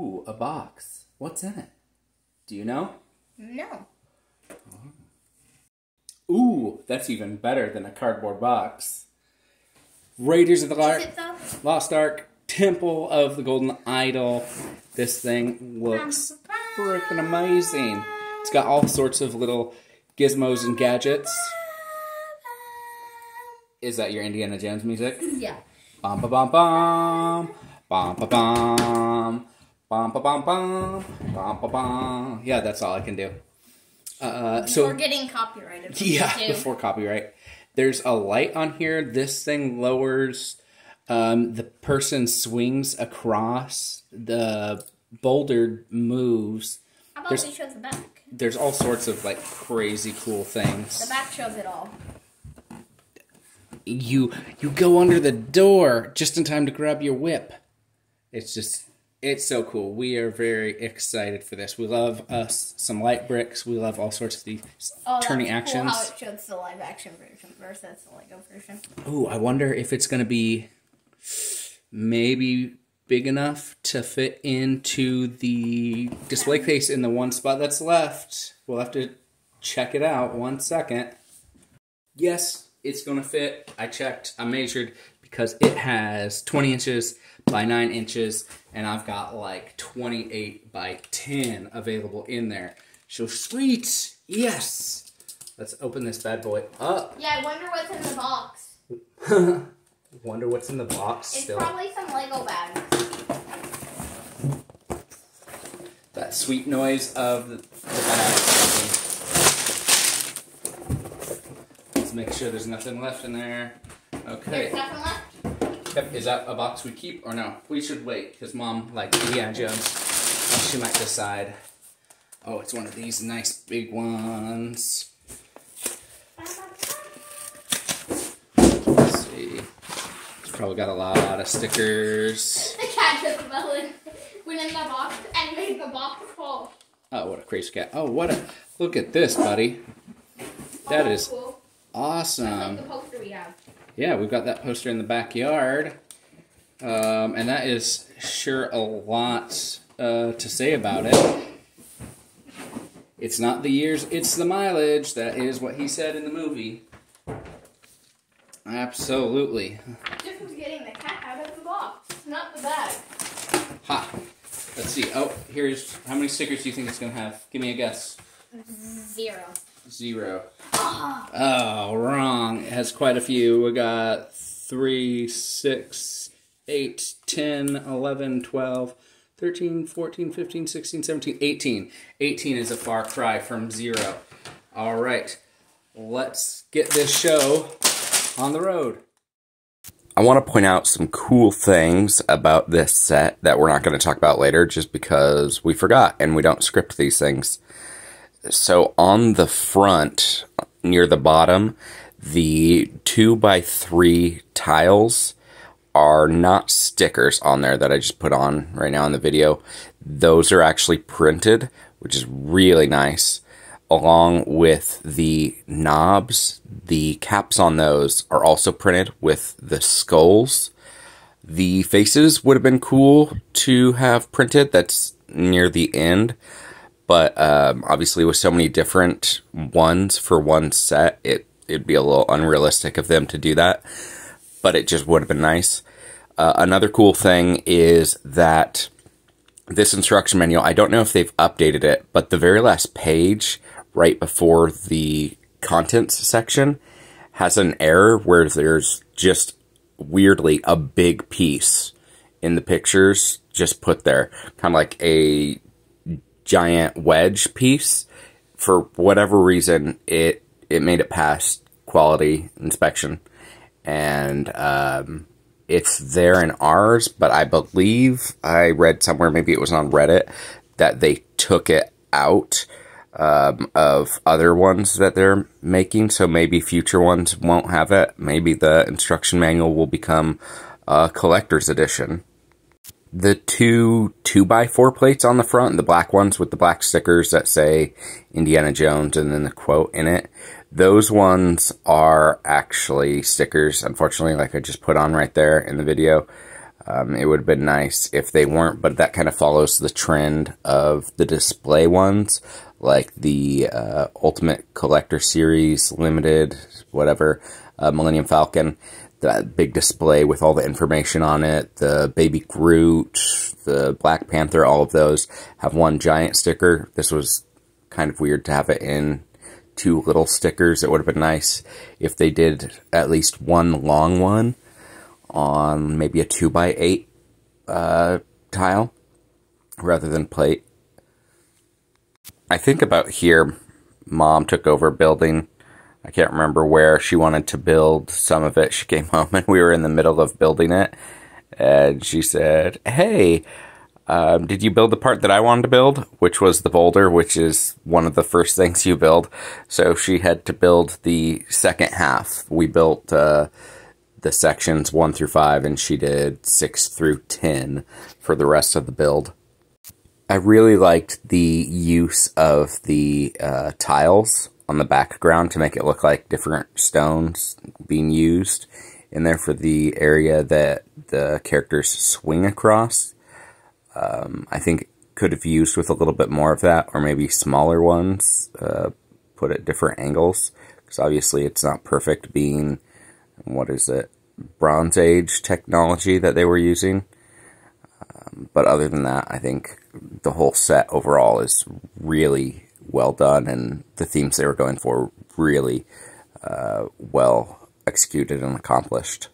Ooh, a box. What's in it? Do you know? No. Ooh, that's even better than a cardboard box. Raiders of the Lost Ark, Temple of the Golden Idol. This thing looks freaking amazing. It's got all sorts of little gizmos and gadgets. Is that your Indiana Jones music? Yeah. Bum ba bum bum. Bum ba bum. Bum ba bum bum. Bum ba bum. Yeah, that's all I can do. Before getting copyrighted. Yeah, before copyright. There's a light on here. This thing lowers, the person swings across, the boulder moves. How about we show the back? There's all sorts of like crazy cool things. The back shows it all. You go under the door just in time to grab your whip. It's so cool. We are very excited for this. We love us some light bricks. We love all sorts of these turning actions. Cool how it shows the live action version versus the Lego version. Ooh, I wonder if it's going to be maybe big enough to fit into the display case in the one spot that's left. We'll have to check it out. 1 second. Yes, it's going to fit. I checked. I measured because it has 20 inches by 9 inches, and I've got like 28 by 10 available in there. So sweet! Yes! Let's open this bad boy up. Yeah, I wonder what's in the box. Wonder what's in the box it's still. Probably some Lego bags. That sweet noise of the bag. Let's make sure there's nothing left in there. Okay. There's nothing left? Yep. Is that a box we keep or no? We should wait because Mom likes Indiana Jones. She might decide. Oh, it's one of these nice big ones. Let's see. It's probably got a lot of stickers. The cat just went in the box and made the box fall. Oh, what a crazy cat. Oh, look at this, buddy. That is cool. Awesome. That's like the poster we have. Yeah, we've got that poster in the backyard. And that is sure a lot to say about it. It's not the years, it's the mileage. That is what he said in the movie. Absolutely. This was getting the cat out of the box, not the bag. Ha! Let's see. Oh, here's, how many stickers do you think it's going to have? Give me a guess. 0. 0. Oh, wrong. It has quite a few. We got 3, 6, 8, 10, 11, 12, 13, 14, 15, 16, 17, 18. 18 is a far cry from 0. All right. Let's get this show on the road. I want to point out some cool things about this set that we're not going to talk about later just because we forgot and we don't script these things. So on the front, near the bottom, the 2x3 tiles are not stickers on there that I just put on right now in the video. Those are actually printed, which is really nice. Along with the knobs, the caps on those are also printed with the skulls. The faces would have been cool to have printed. That's near the end. But obviously with so many different ones for one set, it'd be a little unrealistic of them to do that. But it just would have been nice. Another cool thing is that this instruction manual, I don't know if they've updated it, but the very last page, right before the contents section, has an error where there's just weirdly a big piece in the pictures just put there. Kind of like a giant wedge piece. For whatever reason, it made it past quality inspection. And it's there in ours, but I believe I read somewhere, maybe it was on Reddit, that they took it out of other ones that they're making, so maybe future ones won't have it. Maybe the instruction manual will become a collector's edition. The 2x4 plates on the front, the black ones with the black stickers that say Indiana Jones and then the quote in it, those ones are actually stickers, unfortunately, like I just put on right there in the video. It would have been nice if they weren't, but that kind of follows the trend of the display ones, like the Ultimate Collector Series, Limited, whatever, Millennium Falcon. That big display with all the information on it, the Baby Groot, the Black Panther, all of those have one giant sticker. This was kind of weird to have it in 2 little stickers. It would have been nice if they did at least one long one on maybe a 2x8 tile rather than plate. I think about here, Mom took over building. I can't remember where. She wanted to build some of it. She came home and we were in the middle of building it. And she said, hey, did you build the part that I wanted to build? Which was the boulder, which is one of the first things you build. So she had to build the second half. We built the sections 1 through 5, and she did 6 through 10 for the rest of the build. I really liked the use of the tiles on the background to make it look like different stones being used in there for the area that the characters swing across. I think could have used with a little bit more of that, or maybe smaller ones put at different angles, because obviously it's not perfect being, what is it, Bronze Age technology that they were using. But other than that, I think the whole set overall is really well done, and the themes they were going for really well executed and accomplished.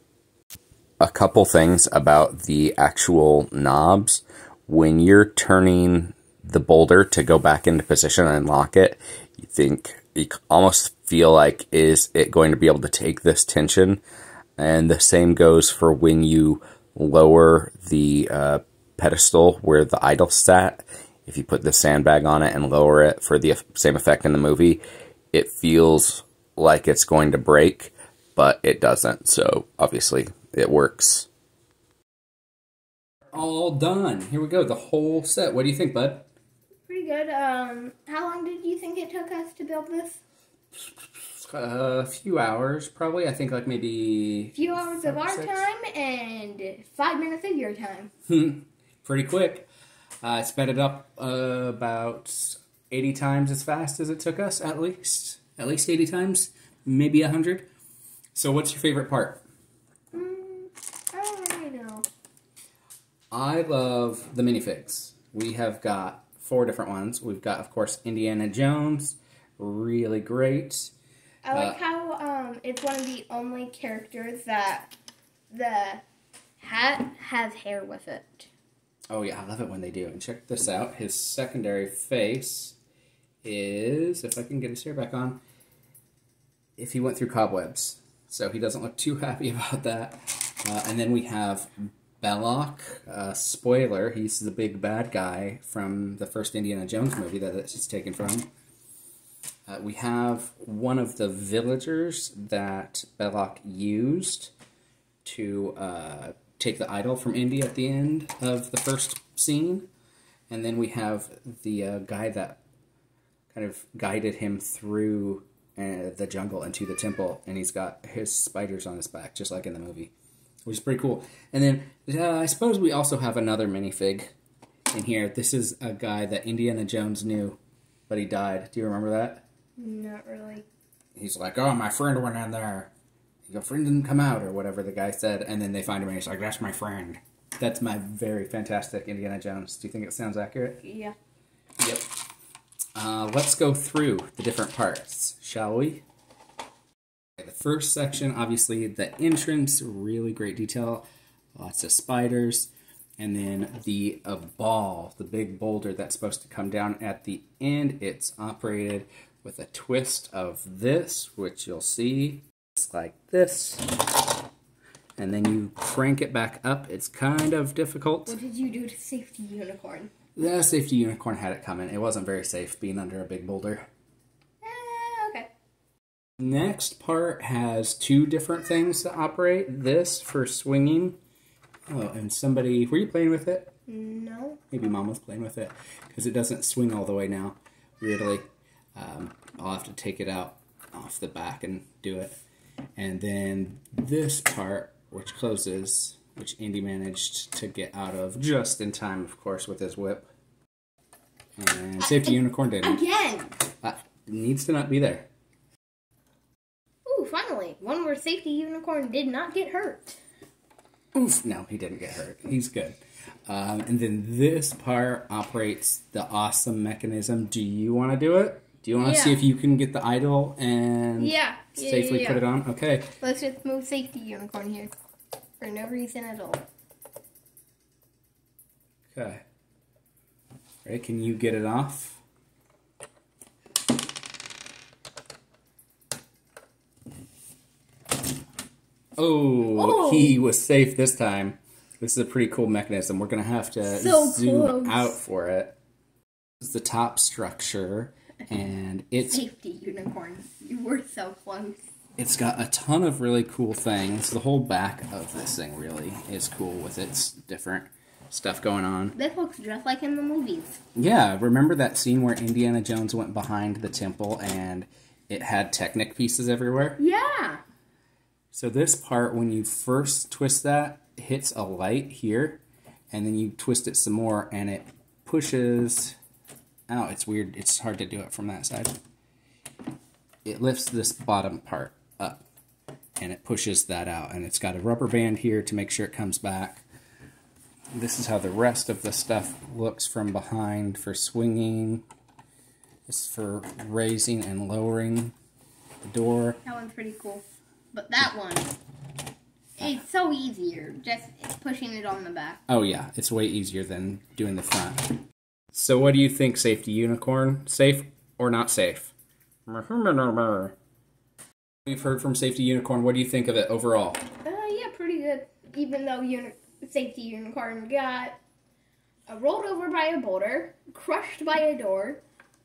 A couple things about the actual knobs. When you're turning the boulder to go back into position and lock it, you almost feel like, is it going to be able to take this tension? And the same goes for when you lower the pedestal where the idol sat. If you put the sandbag on it and lower it for the same effect in the movie, it feels like it's going to break, but it doesn't. So obviously it works. All done. Here we go. The whole set. What do you think, bud? Pretty good. How long did you think it took us to build this? A few hours, probably. I think like maybe... A few hours of our time and 5 minutes of your time. Pretty quick. I sped it up about 80 times as fast as it took us, at least. At least 80 times, maybe 100. So what's your favorite part? I don't really know. I love the minifigs. We have got 4 different ones. We've got, of course, Indiana Jones. Really great. I like how it's one of the only characters that the hat has hair with it. Oh yeah, I love it when they do. And check this out. His secondary face is, if I can get his hair back on, if he went through cobwebs. So he doesn't look too happy about that. And then we have Belloc. Spoiler, he's the big bad guy from the first Indiana Jones movie that it's taken from. We have one of the villagers that Belloc used to take the idol from Indy at the end of the first scene. And then we have the guy that kind of guided him through the jungle into the temple, and he's got his spiders on his back, just like in the movie, which is pretty cool. And then I suppose we also have another minifig in here. This is a guy that Indiana Jones knew, but he died. Do you remember that? Not really. He's like, oh, my friend went in there. Your friend didn't come out, or whatever the guy said, and then they find him, and he's like, that's my friend. That's my very fantastic Indiana Jones. Do you think it sounds accurate? Yeah. Yep. Let's go through the different parts, shall we? The first section, obviously, the entrance, really great detail, lots of spiders, and then the ball, the big boulder that's supposed to come down at the end. It's operated with a twist of this, which you'll see. It's like this. And then you crank it back up. It's kind of difficult. What did you do to Safety Unicorn? The Safety Unicorn had it coming. It wasn't very safe being under a big boulder. Okay. Next part has 2 different things to operate. This for swinging. Oh, and somebody... Were you playing with it? No. Maybe Mom was playing with it. Because it doesn't swing all the way now. Weirdly. I'll have to take it out off the back and do it. And then this part, which closes which Indy managed to get out of just in time, of course, with his whip. And Safety Unicorn didn't. Again! It needs to not be there. Ooh, finally. One where Safety Unicorn did not get hurt. Oof, no, he didn't get hurt. He's good. And then this part operates the awesome mechanism. Do you want to do it? Do you want to see if you can get the idol and safely put it on? Okay. Let's just move Safety Unicorn here. For no reason at all. Okay. Ready? Can you get it off? Oh, he was safe this time. This is a pretty cool mechanism. We're going to have to zoom out for it. This is the top structure, and it's... Safety Unicorn. You were so close. It's got a ton of really cool things. The whole back of this thing really is cool with its different stuff going on. This looks just like in the movies. Yeah, remember that scene where Indiana Jones went behind the temple and it had Technic pieces everywhere? Yeah. So this part, when you first twist that, it hits a light here, and then you twist it some more and it pushes... Oh, it's weird. It's hard to do it from that side. It lifts this bottom part up, and it pushes that out, and it's got a rubber band here to make sure it comes back. This is how the rest of the stuff looks from behind for swinging. It's for raising and lowering the door. That one's pretty cool. But that one, it's so easier, just pushing it on the back. Oh yeah, it's way easier than doing the front. So what do you think, Safety Unicorn? Safe or not safe? We've heard from Safety Unicorn. What do you think of it overall? Yeah, pretty good. Even though Safety Unicorn got rolled over by a boulder, crushed by a door,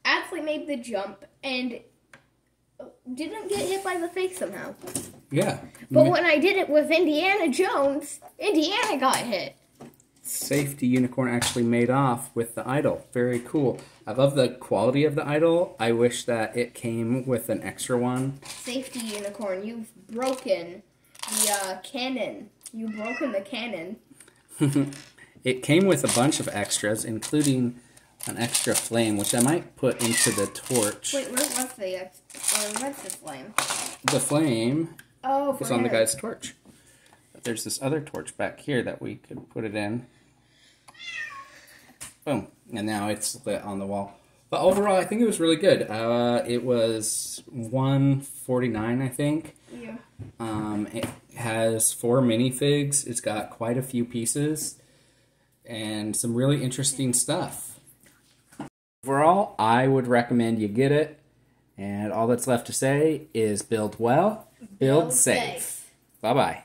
actually made the jump, and didn't get hit by the face somehow. Yeah. But when I did it with Indiana Jones, Indiana got hit. Safety Unicorn actually made off with the idol. Very cool. I love the quality of the idol. I wish that it came with an extra one. Safety Unicorn, you've broken the cannon. You've broken the cannon. It came with a bunch of extras, including an extra flame, which I might put into the torch. Wait, what's the flame? The flame is on the him. guy's torch. But there's this other torch back here that we could put it in. Boom. And now it's lit on the wall. But overall, I think it was really good. It was $149, I think. Yeah. It has 4 minifigs. It's got quite a few pieces. And some really interesting stuff. Overall, I would recommend you get it. And all that's left to say is build well, build safe. Bye-bye.